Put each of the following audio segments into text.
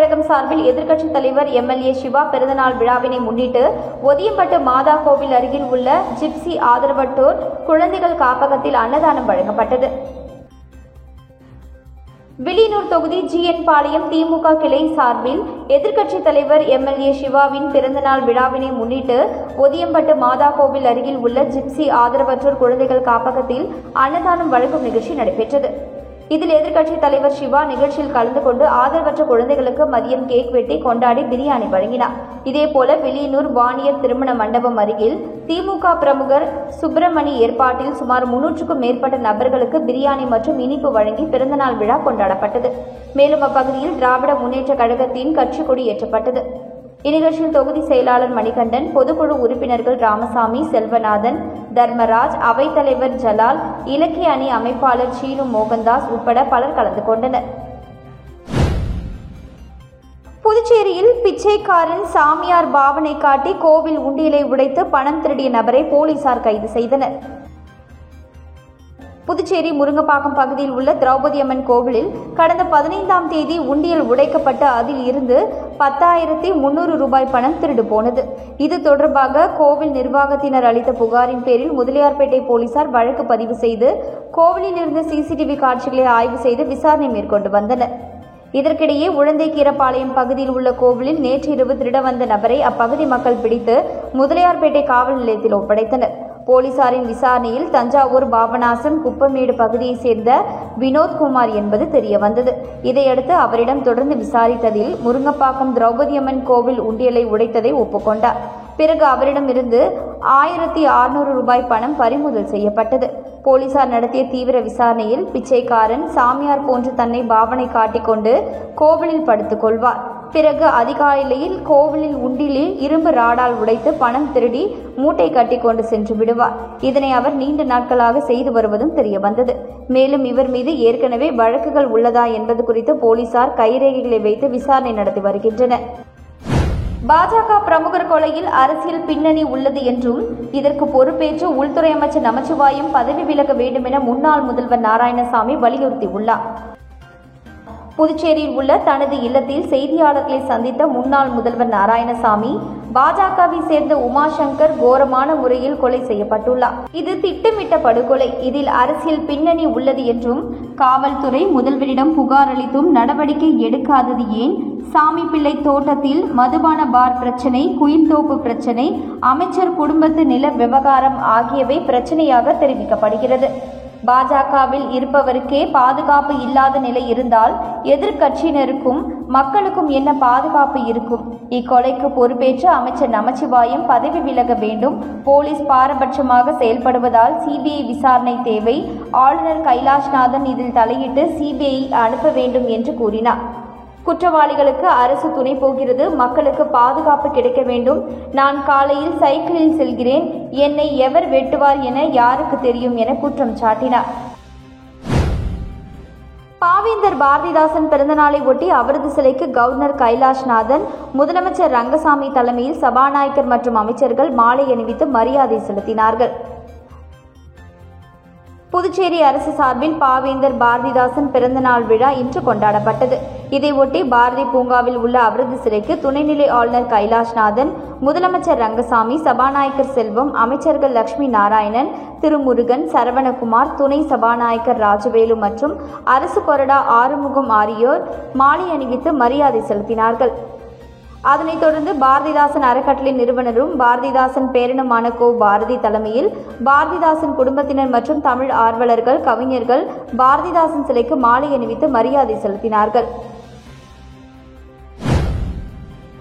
கழகம் சார்பில் எதிர்க்கட்சித் தலைவர் MLA சிவா பிறந்தநாள் விழாவினை முன்னிட்டு ஒதியம்பட்டு மாதா கோவில் அருகில் உள்ள ஜிப்சி ஆதரவற்றோர் குழந்தைகள் காப்பகத்தில் அன்னதானம் வழங்கப்பட்டது. வில்லியனூர் தொகுதி GN பாளையம் திமுக கிளை சார்பில் எதிர்க்கட்சித் தலைவர் MLA சிவாவின் பிறந்தநாள் விழாவினை முன்னிட்டு ஒதியம்பட்டு மாதா கோவில் அருகில் உள்ள ஜிப்சி ஆதரவற்றோர் குழந்தைகள் காப்பகத்தில் அன்னதானம் வழங்கும் நிகழ்ச்சி நடைபெற்றது. இதில் எதிர்க்கட்சித் தலைவர் சிவா நிகழ்ச்சியில் கலந்து கொண்டு ஆதரவற்ற குழந்தைகளுக்கு மதியம் கேக் வெட்டி கொண்டாடி பிரியாணி வழங்கினார். இதேபோல வில்லியனூர் வாணியர் திருமண மண்டபம் அருகில் திமுக பிரமுகர் சுப்பிரமணி ஏற்பாட்டில் சுமார் 300க்கும் மேற்பட்ட நபர்களுக்கு பிரியாணி மற்றும் இனிப்பு வழங்கி பிறந்தநாள் விழா கொண்டாடப்பட்டது. மேலும் அப்பகுதியில் திராவிட முன்னேற்ற கழகத்தின் கட்சி கொடி ஏற்றப்பட்டது. இந்நிகழ்ச்சியில் தொகுதி செயலாளர் மணிகண்டன், பொதுக்குழு உறுப்பினர்கள் ராமசாமி, செல்வநாதன், தர்மராஜ், அவைத்தலைவர் ஜலால், இலக்கிய அணி அமைப்பாளர் சீனு மோகன்தாஸ் உட்பட பலர் கலந்து கொண்டனர். புதுச்சேரியில் பிச்சைக்காரன் சாமியார் பாவனை காட்டி கோவில் உண்டியலை உடைத்து பணம் திருடிய நபரை போலீசார் கைது செய்தனர். புதுச்சேரி முருங்கப்பாக்கம் பகுதியில் உள்ள திரௌபதி அம்மன் கோவிலில் கடந்த 15ஆம் தேதி உண்டியல் உடைக்கப்பட்டு அதில் இருந்து 10,300 ரூபாய் பணம் திருடு போனது. இது தொடர்பாக கோவில் நிர்வாகத்தினர் அளித்த புகாரின் பேரில் முதலியார்பேட்டை போலீசார் வழக்கு பதிவு செய்து கோவிலில் இருந்த CCTV காட்சிகளை ஆய்வு செய்து விசாரணை மேற்கொண்டு வந்தனர். இதற்கிடையே உழந்தைக்கீரப்பாளையம் பகுதியில் உள்ள கோவிலில் நேற்று இரவு திருட வந்த நபரை அப்பகுதி மக்கள் பிடித்து முதலியார்பேட்டை காவல் நிலையத்தில் ஒப்படைத்தனர். போலீசாரின் விசாரணையில் தஞ்சாவூர் பாபநாசம் குப்பமேடு பகுதியைச் சேர்ந்த வினோத்குமார் என்பது தெரியவந்தது. இதையடுத்து அவரிடம் தொடர்ந்து விசாரித்ததில் முருங்கப்பாக்கம் திரௌபதியம்மன் கோவில் உண்டியலை உடைத்ததை ஒப்புக்கொண்டார். பிறகு அவரிடமிருந்து 1,600 ரூபாய் பணம் பறிமுதல் செய்யப்பட்டது. போலீசார் நடத்திய தீவிர விசாரணையில் பிச்சைக்காரன் சாமியார் போன்று தன்னை பாவனை காட்டிக்கொண்டு கோவிலில் படுத்துக் கொள்வார். பிறகு அதிகாலையில் கோவிலில் உண்டிலில் இரும்பு ராடால் உடைத்து பணம் திருடி மூட்டை கட்டி கொண்டு சென்று விடுவார். இதனை அவர் நீண்ட நாட்களாக செய்து வருவதும் தெரியவந்தது. மேலும் இவர் மீது ஏற்கனவே வழக்குகள் உள்ளதா என்பது குறித்து போலீசார் கைரேகைகளை வைத்து விசாரணை நடத்தி வருகின்றனர். பாஜக பிரமுகர் கொலையில் அரசியல் பின்னணி உள்ளது என்றும் இதற்கு பொறுப்பேற்று உள்துறை அமைச்சர் நமச்சிவாயம் பதவி விலக வேண்டும் என முன்னாள் முதல்வர் நாராயணசாமி வலியுறுத்தியுள்ளார். புதுச்சேரியில் உள்ள தனது இல்லத்தில் செய்தியாளர்களை சந்தித்த முன்னாள் முதல்வர் நாராயணசாமி பாஜகவை சேர்ந்த உமாசங்கர் கோரமான முறையில் கொலை செய்யப்பட்டுள்ளார். இது திட்டமிட்ட படுகொலை. இதில் அரசியல் பின்னணி உள்ளது என்றும் காவல்துறை முதல்வரிடம் புகார் அளித்தும் நடவடிக்கை எடுக்காதது ஏன்? சாமிப்பிள்ளை தோட்டத்தில் மதுபான பார் பிரச்சினை, குயில்தோப்பு பிரச்சினை, அமைச்சர் குடும்பத்து நில விவகாரம் ஆகியவை பிரச்சனையாக தெரிவிக்கப்படுகிறது. பாஜகவில் இருப்பவருக்கே பாதுகாப்பு இல்லாத நிலை இருந்தால் எதிர்க்கட்சியினருக்கும் மக்களுக்கும் என்ன பாதுகாப்பு இருக்கும்? இக்கொலைக்கு பொறுப்பேற்று அமைச்சர் நமச்சிவாயம் பதவி விலக வேண்டும். போலீஸ் பாரபட்சமாக செயல்படுவதால் CBI விசாரணை தேவை. ஆளுநர் கைலாஷ்நாதன் இதில் தலையிட்டு CBI அனுப்ப வேண்டும் என்று கூறினார். குற்றவாளிகளுக்கு அரசு துணை போகிறது. மக்களுக்கு பாதுகாப்பு கிடைக்க வேண்டும். நான் காலையில் சைக்கிளில் செல்கிறேன். என்னை எவர் வெட்டுவார் என யாருக்கு தெரியும் என குற்றம் சாட்டினார். பாவேந்தர் பாரதிதாசன் பிறந்தநாளை ஒட்டி அவரது சிலைக்கு கவர்னர் கைலாஷ்நாதன், முதலமைச்சர் ரங்கசாமி தலைமையில் சபாநாயகர் மற்றும் அமைச்சர்கள் மாலை அணிவித்து மரியாதை செலுத்தினார்கள். புதுச்சேரி அரசு சார்பில் பாவேந்தர் பாரதிதாசன் பிறந்தநாள் விழா இன்று கொண்டாடப்பட்டது. இதையொட்டி பாரதி பூங்காவில் உள்ள அவரது சிலைக்கு துணைநிலை ஆளுநர் கைலாஷ்நாதன், முதலமைச்சர் ரங்கசாமி, சபாநாயகர் செல்வம், அமைச்சர்கள் லட்சுமி நாராயணன், திருமுருகன், சரவணகுமார், துணை சபாநாயகர் ராஜவேலு மற்றும் அரசு கொறடா ஆறுமுகம் ஆகியோர் மாலை அணிவித்து மரியாதை செலுத்தினார்கள். அதனைத் தொடர்ந்து பாரதிதாசன் அறக்கட்டளை நிறுவனரும் பாரதிதாசன் பேரனுமான கோ. பாரதி தலைமையில் பாரதிதாசன் குடும்பத்தினர் மற்றும் தமிழ் ஆர்வலர்கள், கவிஞர்கள் பாரதிதாசன் சிலைக்கு மாலை அணிவித்து மரியாதை செலுத்தினார்கள்.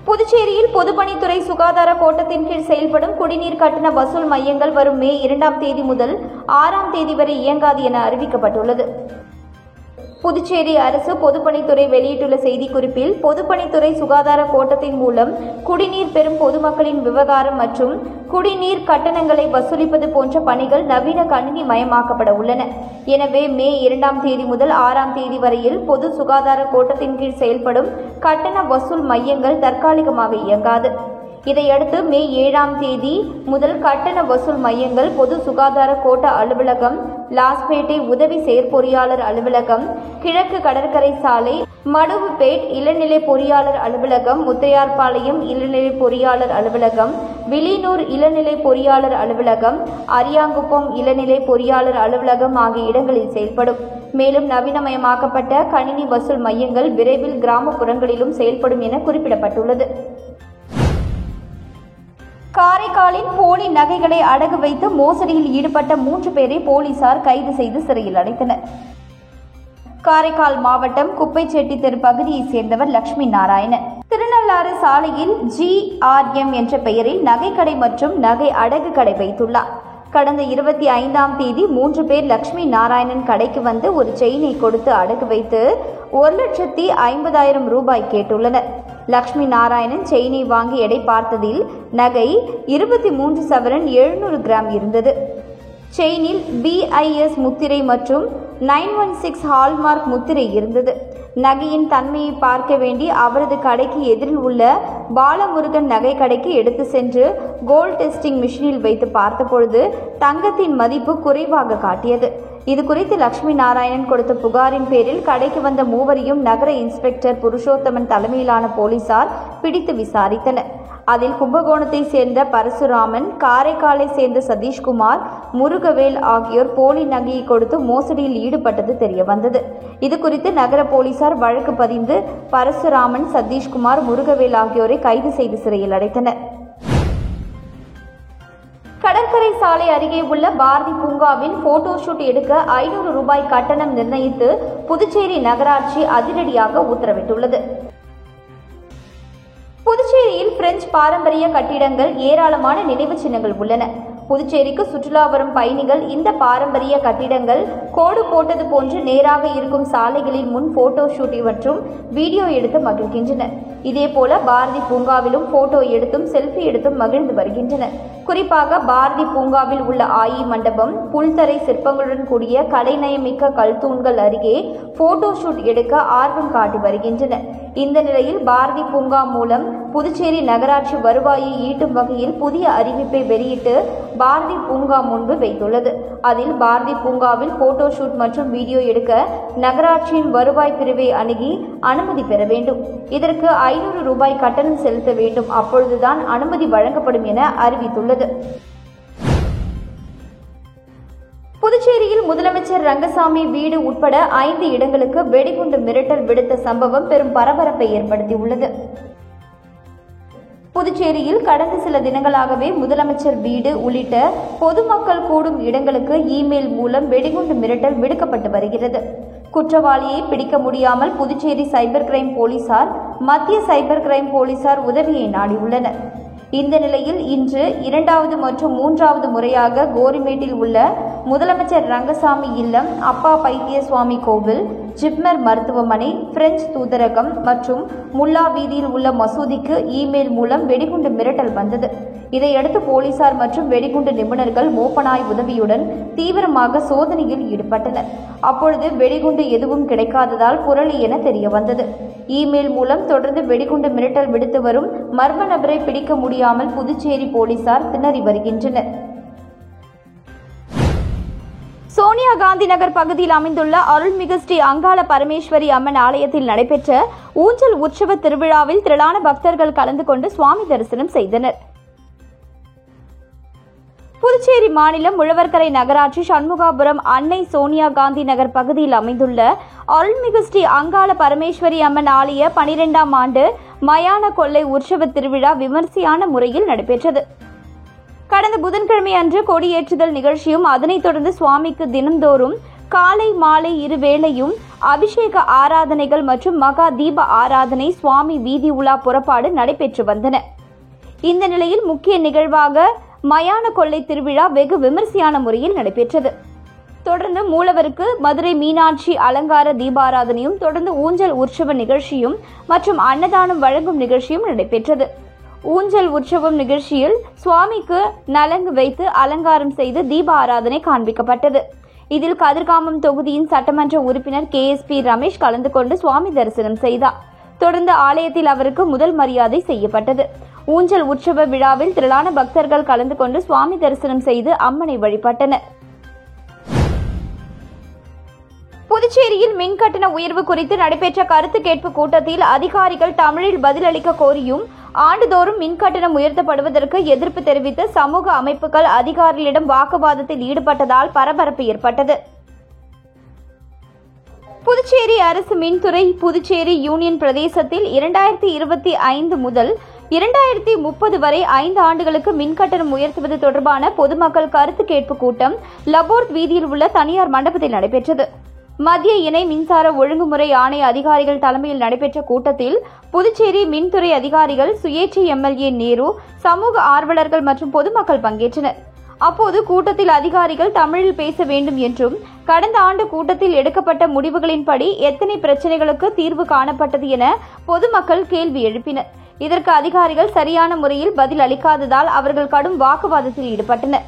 புதுச்சேரியில் பொதுப்பணித்துறை சுகாதார கோட்டத்தின் கீழ் செயல்படும் குடிநீர் கட்டண வசூல் மையங்கள் வரும் மே 2ஆம் தேதி முதல் 6ஆம் தேதி வரை இயங்காது என அறிவிக்கப்பட்டுள்ளது. புதுச்சேரி அரசு பொதுப்பணித்துறை வெளியிட்டுள்ள செய்திக்குறிப்பில், பொதுப்பணித்துறை சுகாதார கோட்டத்தின் மூலம் குடிநீர் பெறும் பொதுமக்களின் விவகாரம் மற்றும் குடிநீர் கட்டணங்களை வசூலிப்பது போன்ற பணிகள் நவீன கணினி மயமாக்கப்பட உள்ளன. எனவே மே 2ஆம் தேதி முதல் 6ஆம் தேதி வரையில் பொது சுகாதார கோட்டத்தின் கீழ் செயல்படும் கட்டண வசூல் மையங்கள் தற்காலிகமாக இயங்காது. இதையடுத்து மே 7ஆம் தேதி முதல் கட்டண வசூல் மையங்கள் பொது சுகாதார கோட்ட அலுவலகம், லாஸ்பேட்டை உதவி செயற்பொறியாளர் அலுவலகம், கிழக்கு கடற்கரை சாலை, மடுவுப்பேட் இளநிலை பொறியாளர் அலுவலகம், முத்தையார்பாளையம் இளநிலை பொறியாளர் அலுவலகம், வில்லியனூர் இளநிலை பொறியாளர் அலுவலகம், அரியாங்குப்பம் இளநிலை பொறியாளர் அலுவலகம் ஆகிய இடங்களில் செயல்படும். மேலும் நவீனமயமாக்கப்பட்ட கணினி வசூல் மையங்கள் விரைவில் கிராமப்புறங்களிலும் செயல்படும் என குறிப்பிடப்பட்டுள்ளது. காரைக்காலில் போலி நகைகளை அடகு வைத்து மோசடியில் ஈடுபட்ட 3 பேரை போலீசார் கைது செய்து சிறையில் அடைத்தனர். காரைக்கால் மாவட்டம் குப்பைச்செட்டி தெரு பகுதியைச் சேர்ந்தவர் லட்சுமி நாராயணன். திருநள்ளாறு சாலையில் GRM என்ற பெயரில் நகைக்கடை மற்றும் நகை அடகு கடை வைத்துள்ளார். கடந்த 25ஆம் தேதி 3 பேர் லட்சுமி நாராயணன் கடைக்கு வந்து ஒரு செயினை கொடுத்து அடகு வைத்து 1,50,000 ரூபாய் கேட்டுள்ளனர். லட்சுமி நாராயணன் செயினை வாங்கி எடை பார்த்ததில் நகை 23 சவரன் 700 கிராம் இருந்தது. செயினில் BIS முத்திரை மற்றும் 916 ஹால்மார்க் முத்திரை இருந்தது. நகையின் தன்மையை பார்க்க வேண்டி அவரது கடைக்கு எதிரில் உள்ள பாலமுருகன் நகை கடைக்கு எடுத்து சென்று கோல்ட் டெஸ்டிங் மிஷினில் வைத்து பார்த்தபொழுது தங்கத்தின் மதிப்பு குறைவாக காட்டியது. இதுகுறித்து லட்சுமி நாராயணன் கொடுத்த புகாரின் பேரில் கடைக்கு வந்த 3வரையும் நகர இன்ஸ்பெக்டர் புருஷோத்தமன் தலைமையிலான போலீசார் பிடித்து விசாரித்தனர். அதில் கும்பகோணத்தை சேர்ந்த பரசுராமன், காரைக்காலை சேர்ந்த சதீஷ்குமார், முருகவேல் ஆகியோர் போலி நகையை கொடுத்து மோசடியில் ஈடுபட்டது தெரியவந்தது. இதுகுறித்து நகர போலீசார் வழக்கு பதிந்து பரசுராமன், சதீஷ்குமார், முருகவேல் ஆகியோரை கைது செய்து சிறையில் அடைத்தனர். கடற்கரை சாலை அருகே உள்ள பாரதி பூங்காவில் போட்டோ ஷூட் எடுக்க 500 ரூபாய் கட்டணம் நிர்ணயித்து புதுச்சேரி நகராட்சி அதிரடியாக உத்தரவிட்டுள்ளது. புதுச்சேரியில் பிரெஞ்சு பாரம்பரிய கட்டிடங்கள், ஏராளமான நினைவு சின்னங்கள் உள்ளன. புதுச்சேரிக்கு சுற்றுலா வரும் பயணிகள் இந்த பாரம்பரிய கட்டிடங்கள் கோடு போட்டது போன்று நேராக இருக்கும் சாலைகளின் முன் போட்டோ ஷூட் மற்றும் வீடியோ எடுத்து மகிழ்கின்றனர். இதேபோல பாரதி பூங்காவிலும் போட்டோ எடுத்தும் செல்ஃபி எடுத்தும் மகிழ்ந்து வருகின்றனர். குறிப்பாக பாரதி பூங்காவில் உள்ள ஆயி மண்டபம், புல்தரை சிற்பங்களுடன் கூடிய கலைநயமிக்க கல்தூண்கள் அருகே போட்டோ ஷூட் எடுக்க ஆர்வம் காட்டி வருகின்றனர். இந்த நிலையில் பாரதி பூங்கா மூலம் புதுச்சேரி நகராட்சி வருவாயை ஈட்டும் வகையில் புதிய அறிவிப்பை வெளியிட்டு பாரதி பூங்கா முன்பு வைத்துள்ளது. அதில் பாரதி பூங்காவில் போட்டோ ஷூட் மற்றும் வீடியோ எடுக்க நகராட்சியின் வருவாய் பிரிவை அணுகி அனுமதி பெற வேண்டும். இதற்கு 500 ரூபாய் கட்டணம் செலுத்த வேண்டும். அப்பொழுதுதான் அனுமதி வழங்கப்படும் என அறிவித்துள்ளது. புதுச்சேரியில் முதலமைச்சர் ரங்கசாமி வீடு உட்பட 5 இடங்களுக்கு வெடிகுண்டு மிரட்டல் விடுத்த சம்பவம் பெரும் பரபரப்பை ஏற்படுத்தியுள்ளது. புதுச்சேரியில் கடந்த சில தினங்களாகவே முதலமைச்சர் வீடு உள்ளிட்ட பொதுமக்கள் கூடும் இடங்களுக்கு இமெயில் மூலம் வெடிகுண்டு மிரட்டல் விடுக்கப்பட்டு வருகிறது. குற்றவாளியை பிடிக்க முடியாமல் புதுச்சேரி சைபர் கிரைம் போலீசார் மத்திய சைபர் கிரைம் போலீசார் உதவியை நாடியுள்ளனர். இந்த நிலையில் இன்று 2வது மற்றும் 3வது முறையாக கோரிமேட்டில் உள்ள முதலமைச்சர் ரங்கசாமி இல்லம், அப்பா பைத்திய சுவாமி கோவில், ஜிப்மர் மருத்துவமனை, பிரெஞ்சு தூதரகம் மற்றும் முல்லா வீதியில் உள்ள மசூதிக்கு இமெயில் மூலம் வெடிகுண்டு மிரட்டல் வந்தது. இதையடுத்து போலீசார் மற்றும் வெடிகுண்டு நிபுணர்கள் மோப்பனாய் உதவியுடன் தீவிரமாக சோதனையில் ஈடுபட்டனர். அப்பொழுது வெடிகுண்டு எதுவும் கிடைக்காததால் புரளி என தெரிய வந்தது. இமெயில் மூலம் தொடர்ந்து வெடிகுண்டு மிரட்டல் விடுத்து வரும் மர்ம நபரை பிடிக்க முடியாமல் புதுச்சேரி போலீசார் திணறி வருகின்றனர். சோனியா காந்தி நகர் பகுதியில் அமைந்துள்ள அருள்மிகு ஸ்ரீ அங்காள பரமேஸ்வரி அம்மன் ஆலயத்தில் நடைபெற்ற ஊஞ்சல் உற்சவ திருவிழாவில் திரளான பக்தர்கள் கலந்து கொண்டு சுவாமி தரிசனம் செய்தனர். புதுச்சேரி மாநிலம் உழவர்கரை நகராட்சி சண்முகாபுரம் அன்னை சோனியா காந்தி நகர் பகுதியில் அமைந்துள்ள அருள்மிகு ஸ்ரீ அங்காள பரமேஸ்வரி அம்மன் ஆலய 12ஆம் ஆண்டு மயான கொள்ளை உற்சவ திருவிழா விமர்சையான முறையில் நடைபெற்றது. கடந்த புதன்கிழமை அன்று கொடியேற்றுதல் நிகழ்ச்சியும் அதனைத் தொடர்ந்து சுவாமிக்கு தினந்தோறும் காலை மாலை இருவேளையும் அபிஷேக ஆராதனைகள் மற்றும் மகா தீப ஆராதனை, சுவாமி வீதி உலா புறப்பாடு நடைபெற்று வந்தன. இந்த நிலையில் முக்கிய நிகழ்வாக மயான கொள்ளை திருவிழா வெகு விமர்சையான முறையில் நடைபெற்றது. தொடர்ந்து மூலவருக்கு மதுரை மீனாட்சி அலங்கார தீபாராதனையும், தொடர்ந்து ஊஞ்சல் உற்சவ நிகழ்ச்சியும் மற்றும் அன்னதானம் வழங்கும் நிகழ்ச்சியும் நடைபெற்றது. ஊஞ்சல் உற்சவம் நிகழ்ச்சியில் சுவாமிக்கு நலங்கு வைத்து அலங்காரம் செய்து தீப ஆராதனை காண்பிக்கப்பட்டது. இதில் கதிர்காமம் தொகுதியின் சட்டமன்ற உறுப்பினர் KSP ரமேஷ் கலந்து கொண்டு சுவாமி தரிசனம் செய்தார். தொடர்ந்து ஆலயத்தில் அவருக்கு முதல் மரியாதை செய்யப்பட்டது. ஊஞ்சல் உற்சவ விழாவில் திரளான பக்தர்கள் கலந்து கொண்டு சுவாமி தரிசனம் செய்து அம்மனை வழிபட்டனர். புதுச்சேரியில் மின் கட்டண உயர்வு குறித்து நடைபெற்ற கருத்து கேட்பு கூட்டத்தில் அதிகாரிகள் தமிழில் பதிலளிக்க கோரியும் ஆண்டுதோறும் மின் கட்டணம் உயர்த்தப்படுவதற்கு எதிர்ப்பு தெரிவித்து சமூக அமைப்புகள் அதிகாரிகளிடம் வாக்குவாதத்தில் ஈடுபட்டதால் பரபரப்பு ஏற்பட்டது. புதுச்சேரி அரசு மின்துறை புதுச்சேரி யூனியன் பிரதேசத்தில் 2025 முதல் 2030 வரை 5 ஆண்டுகளுக்கு மின் கட்டணம் உயர்த்துவது தொடர்பான பொதுமக்கள் கருத்து கேட்பு கூட்டம் லபோர்த் வீதியில் உள்ள தனியார் மண்டபத்தில் நடைபெற்றது. மத்திய இணை மின்சார ஒழுங்குமுறை ஆணைய அதிகாரிகள் தலைமையில் நடைபெற்ற கூட்டத்தில் புதுச்சேரி மின்துறை அதிகாரிகள், சுயேட்சை எம்எல்ஏ நேரு, சமூக ஆர்வலர்கள் மற்றும் பொதுமக்கள் பங்கேற்றனர். அப்போது கூட்டத்தில் அதிகாரிகள் தமிழில் பேச வேண்டும் என்றும், கடந்த ஆண்டு கூட்டத்தில் எடுக்கப்பட்ட முடிவுகளின்படி எத்தனை பிரச்சினைகளுக்கு தீர்வு காணப்பட்டது என பொதுமக்கள் கேள்வி எழுப்பினர். இதற்கு அதிகாரிகள் சரியான முறையில் பதில் அளிக்காததால் அவர்கள் கடும் வாக்குவாதத்தில் ஈடுபட்டனர்.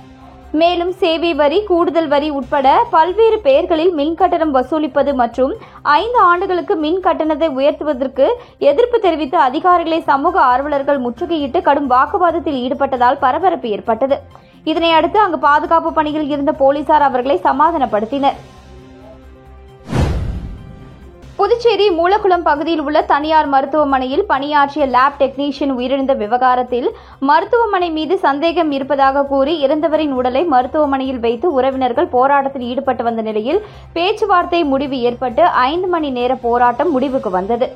மேலும் சேவை வரி, கூடுதல் வரி உட்பட பல்வேறு பெயர்களில் மின் கட்டணம் வசூலிப்பது மற்றும் 5 ஆண்டுகளுக்கு மின் கட்டணத்தை உயர்த்துவதற்கு எதிர்ப்பு தெரிவித்து அதிகாரிகளை சமூக ஆர்வலர்கள் முற்றுகையிட்டு கடும் வாக்குவாதத்தில் ஈடுபட்டதால் பரபரப்பு ஏற்பட்டது. இதனையடுத்து அங்கு பாதுகாப்பு பணியில் இருந்த போலீசார் அவர்களை சமாதானப்படுத்தினர். புதுச்சேரி மூலக்குளம் பகுதியில் உள்ள தனியார் மருத்துவமனையில் பணியாற்றிய லேப் டெக்னீஷியன் உயிரிழந்த விவகாரத்தில் மருத்துவமனை மீது சந்தேகம் இருப்பதாக கூறி இறந்தவரின் உடலை மருத்துவமனையில் வைத்து உறவினர்கள் போராட்டத்தில் ஈடுபட்டு வந்த நிலையில் பேச்சுவார்த்தை முடிவு ஏற்பட்டு 5 மணி நேர போராட்டம் முடிவுக்கு வந்தது.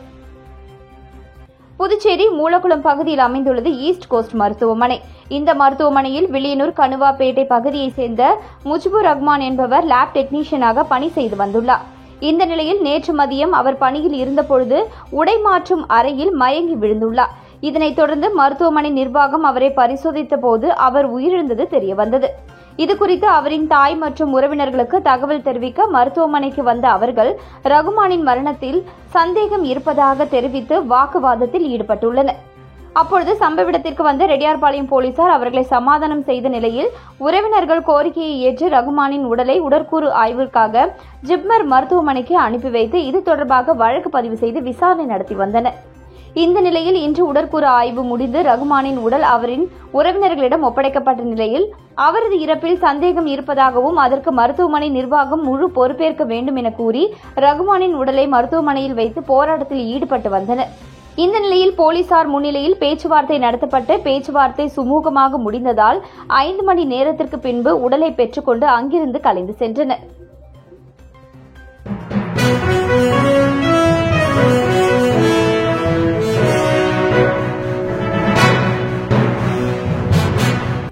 புதுச்சேரி மூலக்குளம் பகுதியில் அமைந்துள்ளது ஈஸ்ட் கோஸ்ட் மருத்துவமனை. இந்த மருத்துவமனையில் வில்லியனூர் கணுவாப்பேட்டை பகுதியைச் சேர்ந்த முஜிபுர் ரஹ்மான் என்பவர் லேப் டெக்னீஷியனாக பணி செய்து வந்துள்ளார். இந்த நிலையில் நேற்று மதியம் அவர் பணியில் இருந்தபொழுது உடை மாற்றும் அறையில் மயங்கி விழுந்துள்ளார். இதனைத் தொடர்ந்து மருத்துவமனை நிர்வாகம் அவரை பரிசோதித்த போது அவர் உயிரிழந்தது தெரியவந்தது. இதுகுறித்து அவரின் தாய் மற்றும் உறவினர்களுக்கு தகவல் தெரிவிக்க மருத்துவமனைக்கு வந்த அவர்கள் ரகுமானின் மரணத்தில் சந்தேகம் இருப்பதாக தெரிவித்து வாக்குவாதத்தில் ஈடுபட்டுள்ளனர். அப்பொழுது சம்பவ இடத்திற்கு வந்த ரெட்டியார்பாளையம் போலீசார் அவர்களை சமாதானம் செய்த நிலையில் உறவினர்கள் கோரிக்கையை ஏற்று ரகுமானின் உடலை உடற்கூறு ஆய்விற்காக ஜிப்மர் மருத்துவமனைக்கு அனுப்பி வைத்து இது தொடர்பாக வழக்கு பதிவு செய்து விசாரணை நடத்தி வந்தனர். இந்த நிலையில் இன்று உடற்கூறு ஆய்வு முடிந்து ரகுமானின் உடல் அவரின் உறவினர்களிடம் ஒப்படைக்கப்பட்ட நிலையில் அவரது இறப்பில் சந்தேகம் இருப்பதாகவும் அதற்கு மருத்துவமனை நிர்வாகம் முழு பொறுப்பேற்க வேண்டும் என கூறி ரகுமானின் உடலை மருத்துவமனையில் வைத்து போராட்டத்தில் ஈடுபட்டு வந்தனர். இந்த நிலையில் போலீசார் முன்னிலையில் பேச்சுவார்த்தை நடத்தப்பட்டு பேச்சுவார்த்தை சுமூகமாக முடிந்ததால் 5 மணி நேரத்திற்கு பின்பு உடலை பெற்றுக்கொண்டு அங்கிருந்து கலைந்து சென்றனர்.